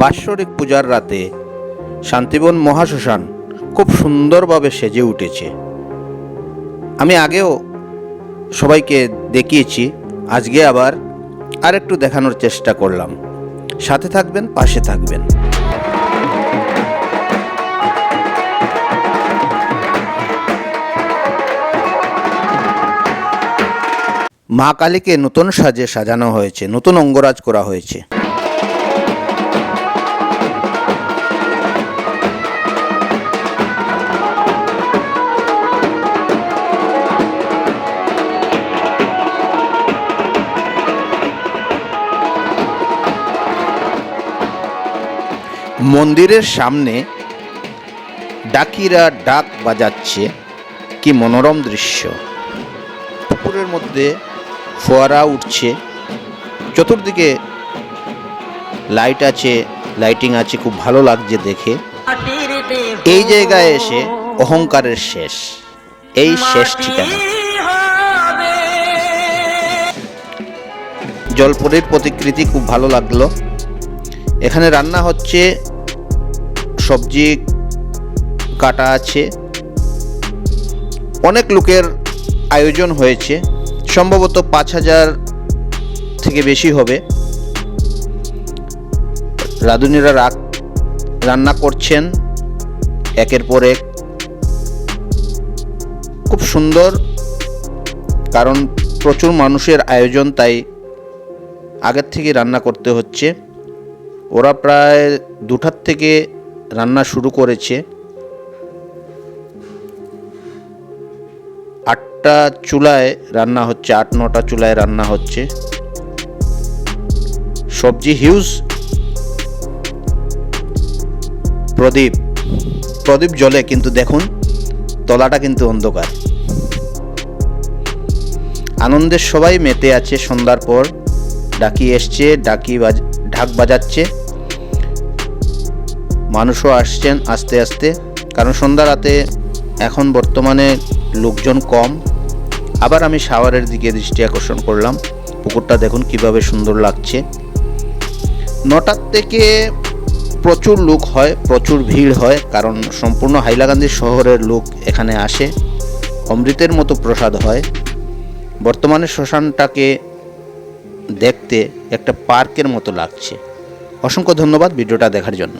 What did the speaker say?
বাৎসরিক পূজার রাতে শান্তিবন মহাশ্মশান খুব সুন্দরভাবে সেজে উঠেছে। আমি আগেও সবাইকে দেখিয়েছি, আজকে আবার আরেকটু দেখানোর চেষ্টা করলাম। সাথে থাকবেন, পাশে থাকবেন। মা কালীকে নতুন সাজে সাজানো হয়েছে, নতুন অঙ্গরাজ করা হয়েছে। মন্দিরের সামনে ডাকিরা ডাক বাজাচ্ছে, কি মনোরম দৃশ্য। পুকুরের মধ্যে ফোয়ারা উঠছে, চতুর্দিকে লাইট আছে, লাইটিং আছে, খুব ভালো লাগছে দেখে। এই জায়গায় এসে অহংকারের শেষ, এই শেষ ঠিকানা। জলপরীর প্রতিকৃতি খুব ভালো লাগলো। এখানে রান্না হচ্ছে, সবজি কাটা আছে, অনেক লোকের আয়োজন হয়েছে, সম্ভবত 5000 থেকে বেশি হবে। রাঁধুনিরা রান্না করছেন একের পর এক, খুব সুন্দর। কারণ প্রচুর মানুষের আয়োজন, তাই আগের থেকে রান্না করতে হচ্ছে। ওরা প্রায় 2টার থেকে রান্না শুরু করেছে। 8টা চুলায় রান্না হচ্ছে, 8-9টা চুলায় রান্না হচ্ছে। সবজি হিউজ। প্রদীপ জ্বলে, কিন্তু দেখুন তলাটা কিন্তু অন্ধকার। আনন্দের সবাই মেতে আছে। সন্ধ্যার পর ডাকি এসছে, ঢাক বাজাচ্ছে, মানুষও আসছেন আস্তে আস্তে। কারণ সন্ধ্যা রাতে এখন বর্তমানে লোকজন কম। আবার আমি শাওয়ারের দিকে দৃষ্টি আকর্ষণ করলাম। পুকুরটা দেখুন কিভাবে সুন্দর লাগছে। 9টার থেকে প্রচুর লোক হয়, প্রচুর ভিড় হয়, কারণ সম্পূর্ণ হাইলাকান্দি শহরের লোক এখানে আসে। অমৃতের মতো প্রসাদ হয়। বর্তমানে শ্মশানটাকে দেখতে একটা পার্কের মতো লাগছে। অসংখ্য ধন্যবাদ ভিডিওটা দেখার জন্য।